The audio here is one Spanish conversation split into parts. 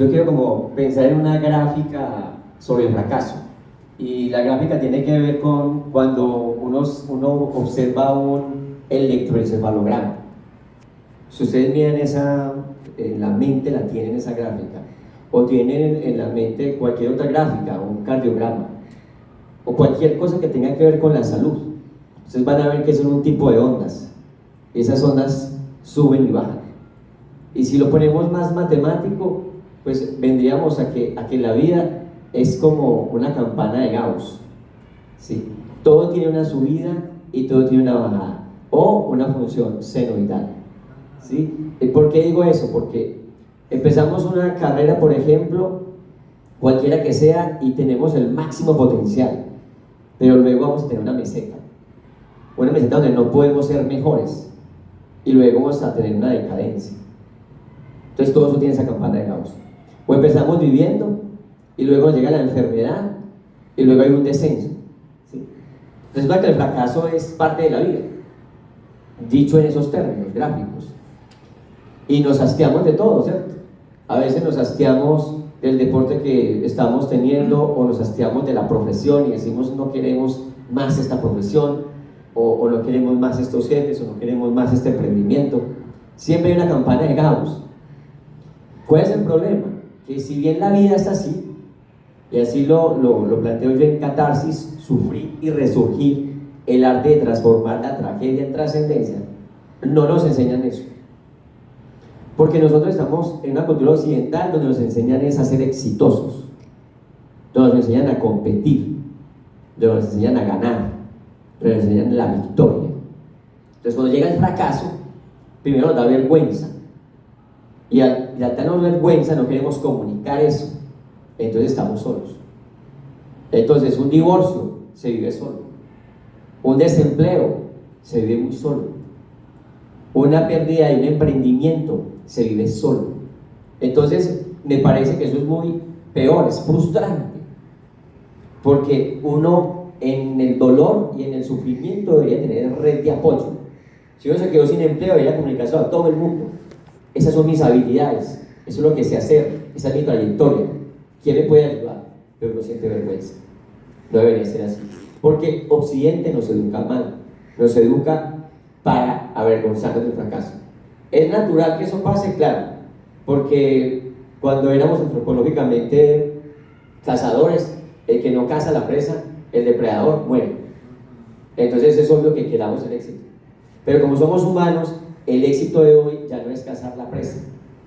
yo quiero como pensar en una gráfica sobre el fracaso. Y la gráfica tiene que ver con cuando uno observa un electroencefalograma. Si ustedes miran esa, en la mente la tienen esa gráfica, o tienen en la mente cualquier otra gráfica, un cardiograma, o cualquier cosa que tenga que ver con la salud, ustedes van a ver que son un tipo de ondas, y esas ondas suben y bajan. Y si lo ponemos más matemático, pues vendríamos a que la vida es como una campana de Gauss, ¿sí? Todo tiene una subida y todo tiene una bajada, o una función senoidal, ¿sí? ¿Por qué digo eso? Porque empezamos una carrera, por ejemplo, cualquiera que sea, y tenemos el máximo potencial, pero luego vamos a tener una meseta donde no podemos ser mejores, y luego vamos a tener una decadencia. Entonces todo eso tiene esa campana de Gauss. O empezamos viviendo y luego llega la enfermedad y luego hay un descenso, ¿sí? Resulta que el fracaso es parte de la vida, dicho en esos términos gráficos. Y nos hastiamos de todo, ¿cierto? A veces nos hastiamos del deporte que estamos teniendo, o nos hastiamos de la profesión y decimos no queremos más esta profesión, o no queremos más estos jefes, o no queremos más este emprendimiento. Siempre hay una campana de Gauss. ¿Cuál es el problema? Que si bien la vida es así, y así lo planteo yo en Catarsis, sufrir y resurgir, el arte de transformar la tragedia en trascendencia, no nos enseñan eso. Porque nosotros estamos en una cultura occidental donde nos enseñan es a ser exitosos, donde nos enseñan a competir, donde nos enseñan a ganar, donde nos enseñan la victoria. Entonces cuando llega el fracaso, primero nos da vergüenza, y al darnos vergüenza no queremos comunicar eso, entonces estamos solos. Entonces un divorcio se vive solo, un desempleo se vive muy solo, una pérdida de un emprendimiento se vive solo. Entonces me parece que eso es muy peor, es frustrante, porque uno en el dolor y en el sufrimiento debería tener red de apoyo. Si uno se quedó sin empleo, debería comunicarse a todo el mundo. Esas son mis habilidades, eso es lo que sé hacer, esa es mi trayectoria. ¿Quién me puede ayudar? Pero uno siente vergüenza. No debería ser así, porque Occidente nos educa mal, nos educa para avergonzarnos del fracaso. ¿Es natural que eso pase? Claro, porque cuando éramos antropológicamente cazadores, el que no caza la presa, el depredador, muere. Entonces es obvio que queramos el éxito. Pero como somos humanos, el éxito de hoy ya no es cazar la presa.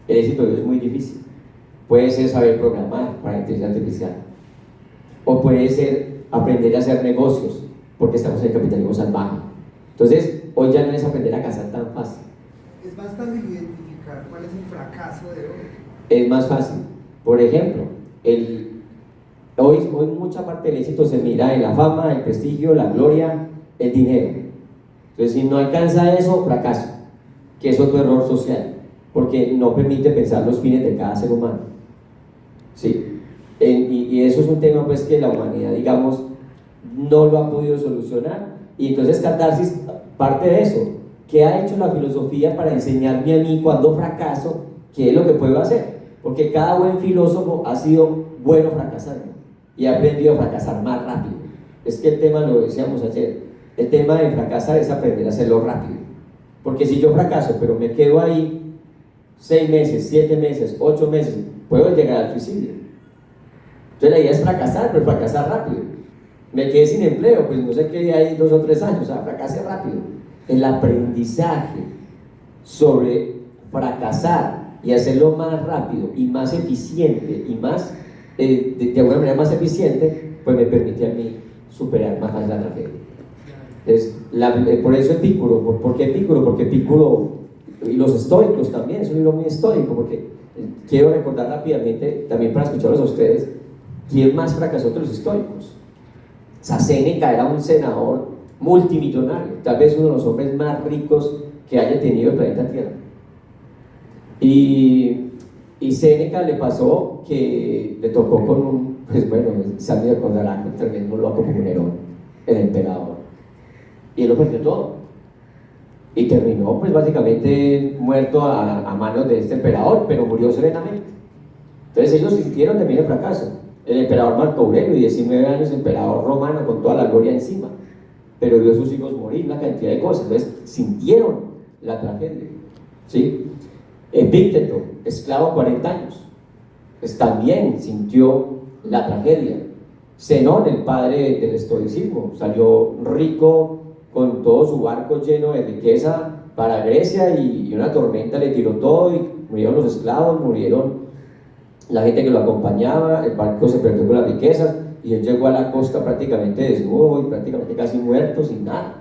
El éxito de hoy es muy difícil. Puede ser saber programar para inteligencia artificial, o puede ser aprender a hacer negocios, porque estamos en el capitalismo salvaje. Entonces, hoy ya no es aprender a cazar tan fácil. Es más fácil identificar cuál es el fracaso de hoy. Es más fácil. Por ejemplo, hoy mucha parte del éxito se mira en la fama, el prestigio, la gloria, el dinero. Entonces, si no alcanza eso, fracaso, que es otro error social, porque no permite pensar los fines de cada ser humano, ¿sí? Y eso es un tema pues que la humanidad, digamos, no lo ha podido solucionar. Y entonces Catarsis parte de eso. ¿Qué ha hecho la filosofía para enseñarme a mí cuando fracaso qué es lo que puedo hacer? Porque cada buen filósofo ha sido bueno fracasando y ha aprendido a fracasar más rápido. Es que el tema, lo decíamos ayer, el tema de fracasar es aprender a hacerlo rápido. Porque si yo fracaso pero me quedo ahí 6 meses, 7 meses, 8 meses, puedo llegar al suicidio. Entonces la idea es fracasar, pero fracasar rápido. Me quedé sin empleo, pues no sé qué, ahí 2 o 3 años, o sea, fracasé rápido. El aprendizaje sobre fracasar y hacerlo más rápido y más eficiente y más, de alguna manera más eficiente, pues me permite a mí superar más fácil la tragedia. Entonces, por eso Epicuro. ¿Por qué Epicuro? Porque Epicuro y los estoicos también, es un libro muy estoico, porque quiero recordar rápidamente, también para escucharlos a ustedes, ¿quién más fracasó que los estoicos? O sea, Séneca era un senador multimillonario, tal vez uno de los hombres más ricos que haya tenido el planeta Tierra. Y Séneca le pasó que le tocó con un, pues bueno, Sandy recordará con un tremendo loco como Nerón, el emperador. Y él lo perdió todo. Y terminó, pues básicamente muerto a manos de este emperador, pero murió serenamente. Entonces ellos sintieron también el fracaso. El emperador Marco Aurelio, 19 años, emperador romano con toda la gloria encima, pero vio a sus hijos morir, una cantidad de cosas. Entonces sintieron la tragedia, ¿sí? Epícteto, esclavo 40 años, pues también sintió la tragedia. Zenón, el padre del estoicismo, salió rico con todo su barco lleno de riqueza para Grecia y una tormenta le tiró todo y murieron los esclavos, murieron la gente que lo acompañaba, el barco se perdió con las riquezas y él llegó a la costa prácticamente desnudo y prácticamente casi muerto, sin nada.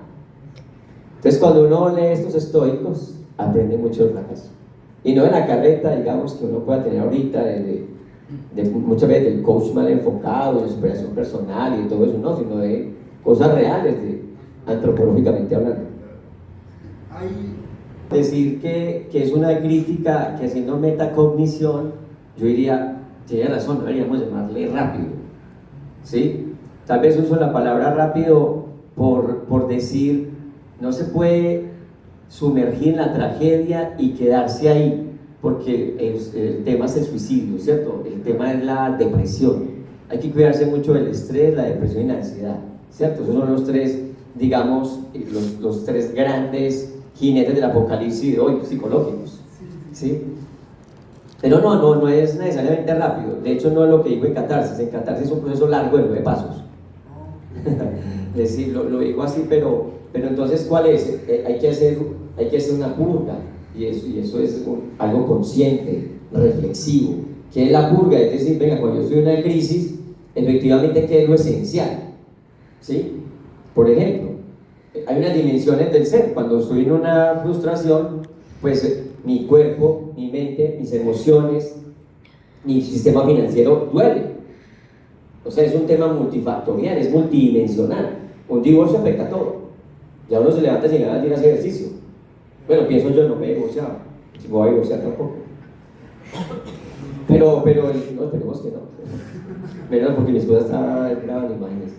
Entonces cuando uno lee estos estoicos, aprende mucho del fracaso. Y no de la carreta, digamos, que uno pueda tener ahorita, muchas veces del coach mal enfocado, de superación personal y de todo eso, no, sino de cosas reales, antropológicamente hablando. Decir que es una crítica, que haciendo metacognición, yo diría, tiene razón, no deberíamos llamarle rápido, ¿sí? Tal vez uso la palabra rápido por decir, no se puede sumergir en la tragedia y quedarse ahí, porque el tema es el suicidio, ¿cierto? El tema es la depresión. Hay que cuidarse mucho del estrés, la depresión y la ansiedad, ¿cierto? Esos son los tres, digamos, los tres grandes jinetes del apocalipsis de hoy, psicológicos, ¿sí? Pero no es necesariamente rápido. De hecho, no es lo que digo en catarsis. En catarsis es un proceso largo de 9 pasos. Es decir, lo digo así, pero entonces, ¿cuál es? Hay que hacer una purga. Y eso es algo consciente, reflexivo. ¿Qué es la purga? Es decir, venga, cuando yo estoy en una crisis, efectivamente, ¿qué es lo esencial? ¿Sí? Por ejemplo, hay unas dimensiones del ser. Cuando estoy en una frustración, pues mi cuerpo, mi mente, mis emociones, mi sistema financiero duele. O sea, es un tema multifactorial, es multidimensional. Un divorcio afecta a todo. Ya uno se levanta sin ganas de ir a hacer ejercicio. Bueno, pienso yo, no me he divorciado. Si me voy a divorciar tampoco. Pero no, esperemos que no. Menos porque mi esposa está grabando, imagínense.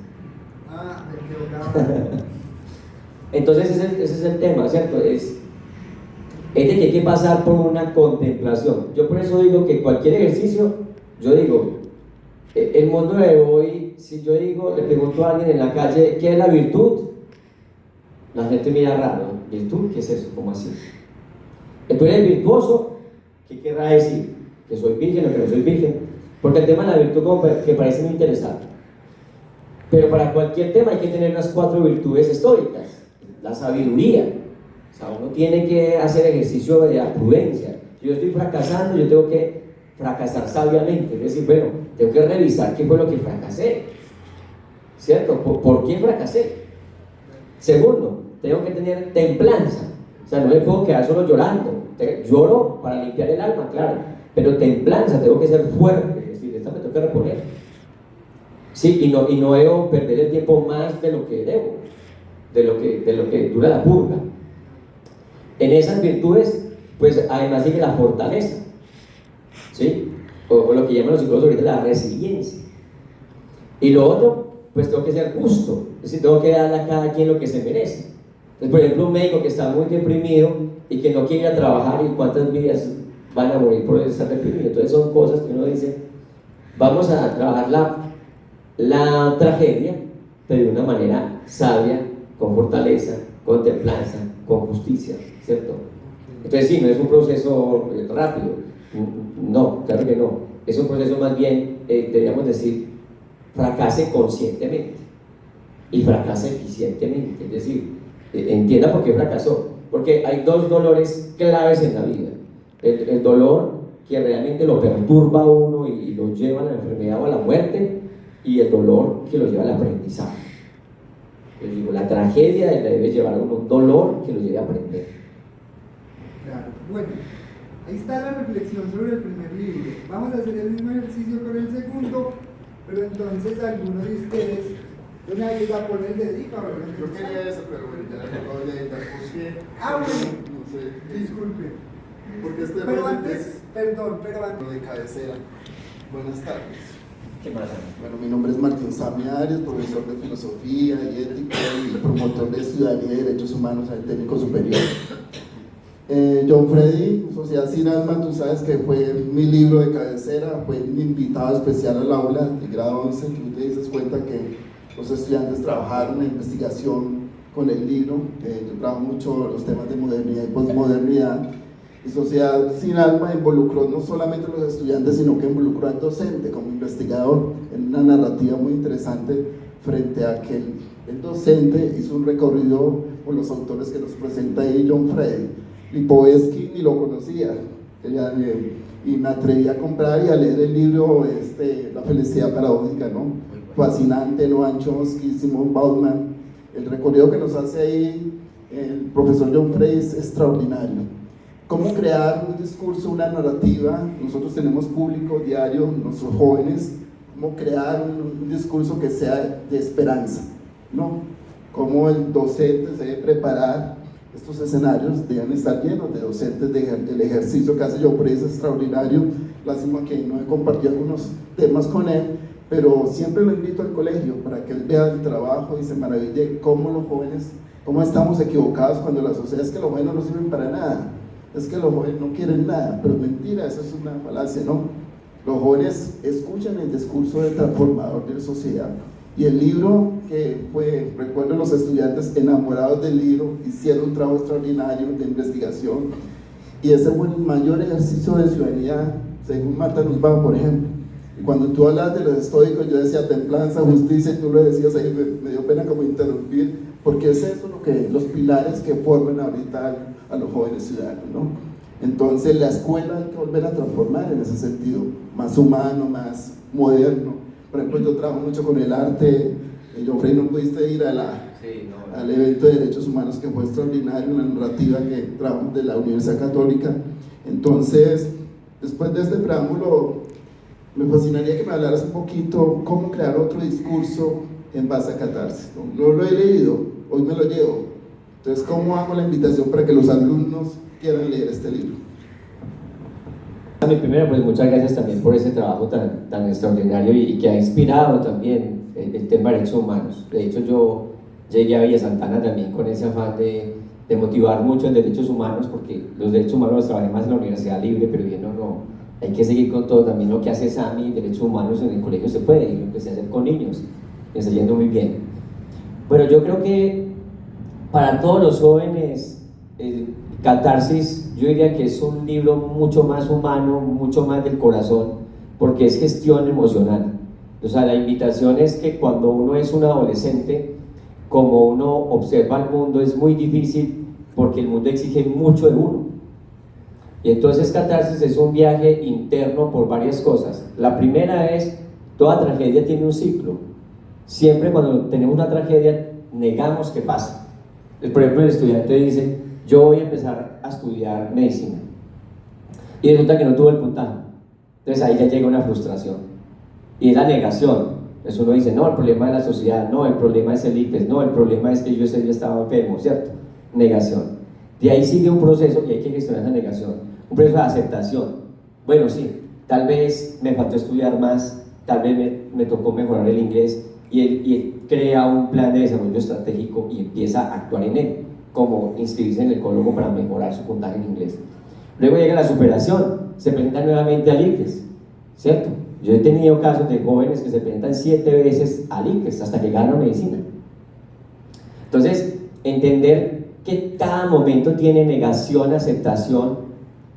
Me quedo grabando. Entonces ese es el tema, ¿cierto? Es de que hay que pasar por una contemplación. Yo por eso digo que cualquier ejercicio, yo digo, el mundo de hoy, si yo digo, le pregunto a alguien en la calle, ¿qué es la virtud? La gente mira raro, ¿virtud? ¿Qué es eso? ¿Cómo así? Entonces, ¿el virtuoso? ¿Qué querrá decir? ¿Que soy virgen o que no soy virgen? Porque el tema de la virtud como que parece muy interesante. Pero para cualquier tema hay que tener las 4 virtudes estoicas. La sabiduría. O sea, uno tiene que hacer ejercicio de la prudencia. Si yo estoy fracasando, yo tengo que fracasar sabiamente. Es decir, bueno, tengo que revisar qué fue lo que fracasé. ¿Cierto? ¿Por qué fracasé? Segundo, tengo que tener templanza. O sea, no me puedo quedar solo llorando. Lloro para limpiar el alma, claro. Pero templanza, tengo que ser fuerte. Es decir, esta me tengo que reponer. Sí, y no debo perder el tiempo más de lo que debo. De lo que dura la purga. En esas virtudes, pues además sigue la fortaleza, ¿sí? O lo que llaman los psicólogos ahorita la resiliencia. Y lo otro, pues tengo que ser justo, es decir, tengo que darle a cada quien lo que se merece. Entonces, por ejemplo, un médico que está muy deprimido y que no quiere ir a trabajar, y cuántas vidas van a morir por estar deprimido. Entonces son cosas que uno dice, vamos a trabajar la tragedia, pero de una manera sabia, con fortaleza, con templanza, con justicia, ¿cierto? Entonces sí, no es un proceso rápido, no, claro que no, es un proceso más bien, deberíamos decir, fracase conscientemente y fracase eficientemente, es decir, entienda por qué fracasó, porque hay 2 dolores claves en la vida, el dolor que realmente lo perturba a uno y lo lleva a la enfermedad o a la muerte, y el dolor que lo lleva al aprendizaje. Yo digo, la tragedia le debe llevar a uno un dolor que lo lleve a aprender. Claro, bueno, ahí está la reflexión sobre el primer libro. Vamos a hacer el mismo ejercicio con el segundo, pero entonces algunos de ustedes, una vez a poner el dedito, a ver. Yo quería eso, pero bueno, ya la acabo de editar por qué. Bueno, No sé. disculpe. Porque este Pero antes, perdón, de cabecera. Buenas tardes. ¿Qué más? Bueno, mi nombre es Martín Samia Arias, profesor de filosofía y ética y promotor de ciudadanía y derechos humanos al técnico superior. John Freddy, Sociedad Sin Alma, tú sabes que fue mi libro de cabecera, fue mi invitado especial al aula de grado 11. Tú te dices cuenta que los estudiantes trabajaron en investigación con el libro. Yo trabajo mucho los temas de modernidad y posmodernidad. Y Sociedad Sin Alma involucró no solamente a los estudiantes, sino que involucró al docente como investigador en una narrativa muy interesante frente a que el docente hizo un recorrido con los autores que nos presenta ahí John Freddy. Lipovetsky ni lo conocía, y me atreví a comprar y a leer el libro La felicidad paradójica, ¿no? Fascinante, Noam Chomsky, Simon Bauman. El recorrido que nos hace ahí el profesor John Freddy es extraordinario. Cómo crear un discurso, una narrativa. Nosotros tenemos público diario, nuestros jóvenes, cómo crear un discurso que sea de esperanza, ¿no? Cómo el docente se debe preparar. Estos escenarios deben estar llenos de docentes. El ejercicio que hace John Freddy es extraordinario. Lástima que no he compartido algunos temas con él, pero siempre lo invito al colegio para que él vea el trabajo y se maraville cómo los jóvenes, cómo estamos equivocados cuando la sociedad es que los jóvenes no sirven para nada, es que los jóvenes no quieren nada, pero mentira, eso es una falacia, ¿no? Los jóvenes escuchan el discurso del transformador de la sociedad. Y el libro que fue, recuerdo, los estudiantes enamorados del libro hicieron un trabajo extraordinario de investigación, y ese fue el mayor ejercicio de ciudadanía según Marta Nussbaum, por ejemplo. Y cuando tú hablas de los estoicos, yo decía templanza, justicia, y tú lo decías ahí, me dio pena como interrumpir, porque es eso los pilares que forman ahorita a los jóvenes ciudadanos, ¿no? Entonces la escuela hay que volver a transformar en ese sentido, más humano, más moderno. Por ejemplo, yo trabajo mucho con el arte. John Freddy, no pudiste ir al evento de derechos humanos, que fue extraordinario, una narrativa que trajo de la Universidad Católica. Entonces, después de este preámbulo, me fascinaría que me hablaras un poquito cómo crear otro discurso en base a catarsis. No lo he leído, hoy me lo llevo. Entonces, ¿cómo hago la invitación para que los alumnos quieran leer este libro? Primero, pues muchas gracias también por ese trabajo tan extraordinario y que ha inspirado también el tema de derechos humanos. De hecho, yo llegué a Villa Santana también con ese afán de motivar mucho en derechos humanos, porque los derechos humanos los trabajé más en la Universidad Libre, pero bien, no, hay que seguir con todo. También lo que hace SAMI, derechos humanos en el colegio se puede, y lo empecé a hacer con niños, me está yendo muy bien. Bueno, yo creo que para todos los jóvenes, Catarsis, yo diría que es un libro mucho más humano, mucho más del corazón, porque es gestión emocional. O sea, la invitación es que cuando uno es un adolescente, como uno observa el mundo, es muy difícil porque el mundo exige mucho de uno. Y entonces Catarsis es un viaje interno por varias cosas. La primera es, toda tragedia tiene un ciclo. Siempre cuando tenemos una tragedia, negamos que pasa. Por ejemplo, el estudiante dice, yo voy a empezar a estudiar medicina, y resulta que no tuvo el puntaje. Entonces ahí ya llega una frustración, y es la negación. Entonces uno dice, no, el problema de la sociedad, no, el problema es el ICFES, no, el problema es que yo ese día estaba enfermo, ¿cierto? Negación. De ahí sigue un proceso, y hay que gestionar esa negación, un proceso de aceptación. Bueno, sí, tal vez me faltó estudiar más, tal vez me tocó mejorar el inglés, y él crea un plan de desarrollo estratégico y empieza a actuar en él, como inscribirse en el Colombo para mejorar su puntaje en inglés. Luego llega la superación, se presenta nuevamente al ICFES, ¿cierto? Yo he tenido casos de jóvenes que se presentan 7 veces al ICFES hasta que ganan medicina. Entonces, entender que cada momento tiene negación, aceptación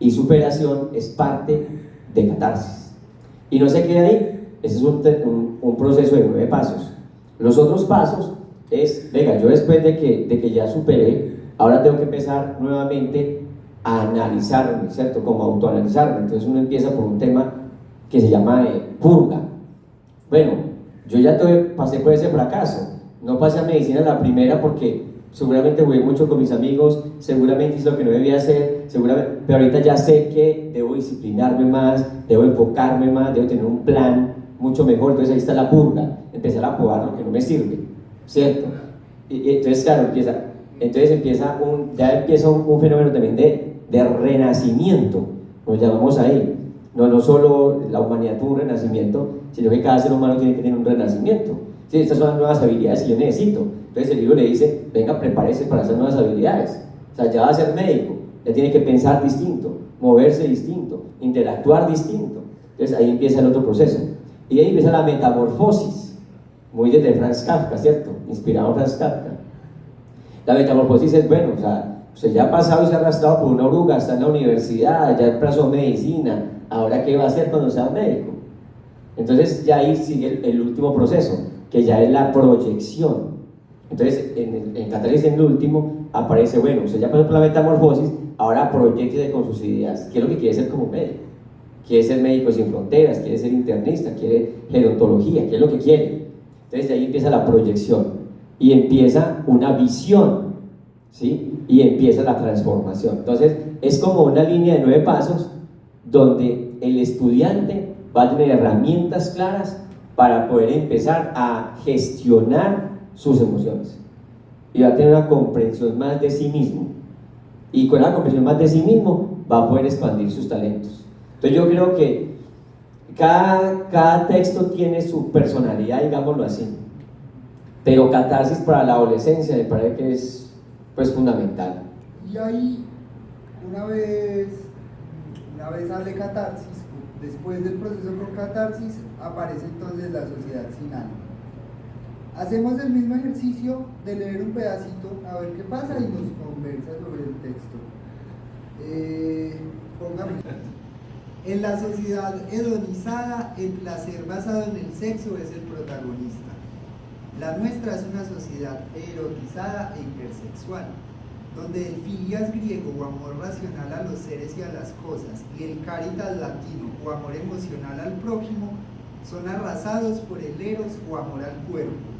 y superación es parte de Catarsis. Y no se queda ahí, ese es un proceso de 9 pasos. Los otros pasos es, venga, yo después de que ya superé, ahora tengo que empezar nuevamente a analizarme, ¿cierto? Como autoanalizarme. Entonces uno empieza por un tema que se llama purga. Bueno, yo ya pasé por ese fracaso, no pasé a medicina la primera porque seguramente jugué mucho con mis amigos, seguramente hice lo que no debía hacer, seguramente, pero ahorita ya sé que debo disciplinarme más, debo enfocarme más, debo tener un plan mucho mejor. Entonces ahí está la purga, empezar a probar lo que no me sirve, ¿cierto? Y entonces, claro, empieza un fenómeno también de renacimiento, nos llamamos ahí. No solo la humanidad tuvo un renacimiento, sino que cada ser humano tiene que tener un renacimiento. Sí, estas son las nuevas habilidades que yo necesito. Entonces el libro le dice, venga, prepárese para esas nuevas habilidades. O sea, ya va a ser médico, ya tiene que pensar distinto, moverse distinto, interactuar distinto. Entonces ahí empieza el otro proceso. Y ahí empieza la metamorfosis, muy desde Franz Kafka, ¿cierto? Inspirado en Franz Kafka. La metamorfosis es, bueno, o sea, usted ya ha pasado y se ha arrastrado por una oruga, está en la universidad, ya empezó medicina, ahora ¿qué va a hacer cuando sea médico? Entonces ya ahí sigue el último proceso, que ya es la proyección. Entonces en Catarsis, en el último, aparece, bueno, usted ya pasó por la metamorfosis, ahora proyecte con sus ideas. ¿Qué es lo que quiere ser como médico? ¿Quiere ser médico sin fronteras? ¿Quiere ser internista? ¿Quiere gerontología? ¿Qué es lo que quiere? Entonces de ahí empieza la proyección y empieza una visión, ¿sí? Y empieza la transformación. Entonces es como una línea de 9 pasos donde el estudiante va a tener herramientas claras para poder empezar a gestionar sus emociones y va a tener una comprensión más de sí mismo, y con la comprensión más de sí mismo va a poder expandir sus talentos. Entonces yo creo que cada texto tiene su personalidad, digámoslo así, pero Catarsis para la adolescencia me parece que es pues fundamental. Y ahí, una vez hable Catarsis, después del proceso con Catarsis, aparece entonces la sociedad sin alma. Hacemos el mismo ejercicio de leer un pedacito, a ver qué pasa, y nos conversa sobre el texto. Póngame. En la sociedad hedonizada, el placer basado en el sexo es el protagonista. La nuestra es una sociedad erotizada e hipersexual, donde el filias griego o amor racional a los seres y a las cosas, y el caritas latino o amor emocional al prójimo, son arrasados por el eros o amor al cuerpo.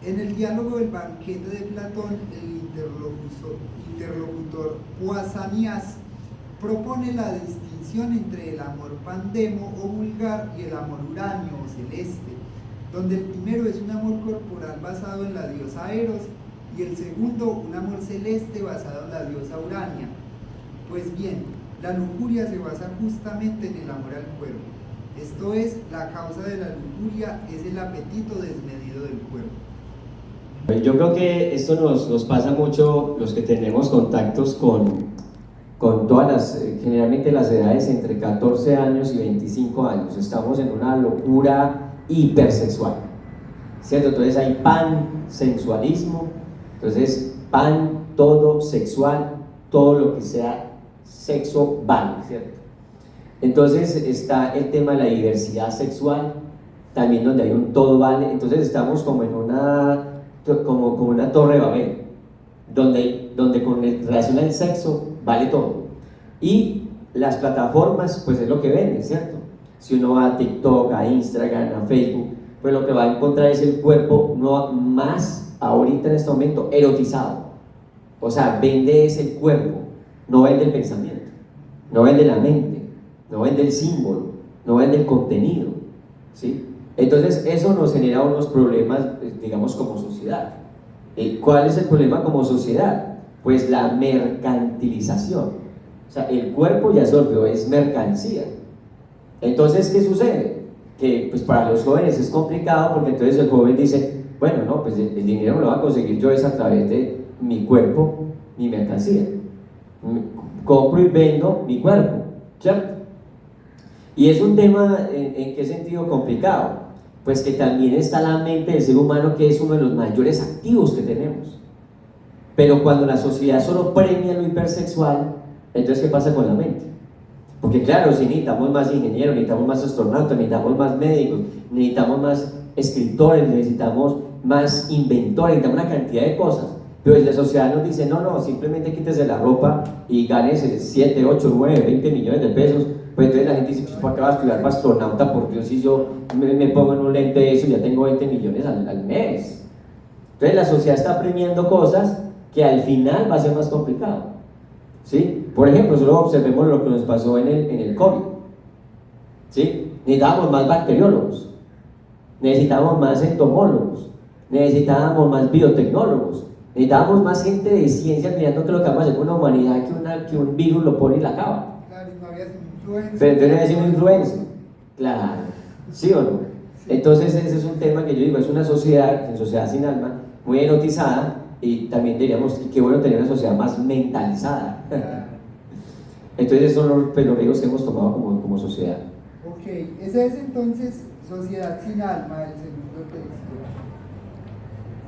En el diálogo del banquete de Platón, el interlocutor Pausanias propone la distinción entre el amor pandemo o vulgar y el amor uranio o celeste, donde el primero es un amor corporal basado en la diosa Eros y el segundo un amor celeste basado en la diosa Urania. Pues bien, la lujuria se basa justamente en el amor al cuerpo. Esto es, la causa de la lujuria es el apetito desmedido del cuerpo. Yo creo que esto nos pasa mucho los que tenemos contactos con todas las, generalmente las edades entre 14 años y 25 años. Estamos en una locura hipersexual, ¿cierto? Entonces hay pansensualismo, entonces pan, todo sexual, todo lo que sea sexo vale, ¿cierto? Entonces está el tema de la diversidad sexual, también donde hay un todo vale. Entonces estamos como en una torre de Babel, donde con relación al sexo vale todo. Y las plataformas, pues es lo que venden, ¿cierto? Si uno va a TikTok, a Instagram, a Facebook, pues lo que va a encontrar es el cuerpo no más, ahorita en este momento, erotizado. O sea, vende ese cuerpo, no vende el pensamiento, no vende la mente, no vende el símbolo, no vende el contenido, ¿sí? Entonces eso nos genera unos problemas, digamos, como sociedad. ¿Cuál es el problema como sociedad? Pues la mercantilización. O sea, el cuerpo ya se volvió, es mercancía. Entonces, ¿qué sucede? Que pues para los jóvenes es complicado, porque entonces el joven dice, bueno, no, pues el dinero me lo va a conseguir yo es a través de mi cuerpo, mi mercancía. Compro y vendo mi cuerpo, ¿cierto? Y es un tema, ¿en qué sentido complicado? Pues que también está la mente del ser humano, que es uno de los mayores activos que tenemos. Pero cuando la sociedad solo premia lo hipersexual, entonces ¿qué pasa con la mente? Porque claro, si necesitamos más ingenieros, necesitamos más astronautas, necesitamos más médicos, necesitamos más escritores, necesitamos más inventores, necesitamos una cantidad de cosas. Pero la sociedad nos dice, no, simplemente quítese la ropa y gánese 7, 8, 9, 20 millones de pesos. Pues entonces la gente dice, pues ¿para qué vas a estudiar para astronauta? Por Dios, si yo me pongo en un lente de eso, ya tengo 20 millones al mes. Entonces la sociedad está premiando cosas que al final va a ser más complicado, ¿sí? Por ejemplo, solo observemos lo que nos pasó en el COVID, ¿sí? Necesitábamos más bacteriólogos, necesitábamos más entomólogos, necesitábamos más biotecnólogos, necesitábamos más gente de ciencia mirando que lo que vamos a hacer con una humanidad que un virus lo pone y la acaba. Claro, y no había influencia. Pero entonces no decimos influencia, claro, ¿sí o no? Sí. Entonces ese es un tema que yo digo, es una sociedad sin alma, muy erotizada, Y también diríamos que qué bueno tener una sociedad más mentalizada. Claro. Entonces esos son los riesgos que hemos tomado como sociedad. Ok, esa es entonces Sociedad sin alma, el segundo texto.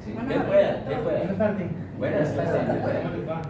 Sí, que pueda. Buenas tardes. Buenas tardes. ¿Cómo les va?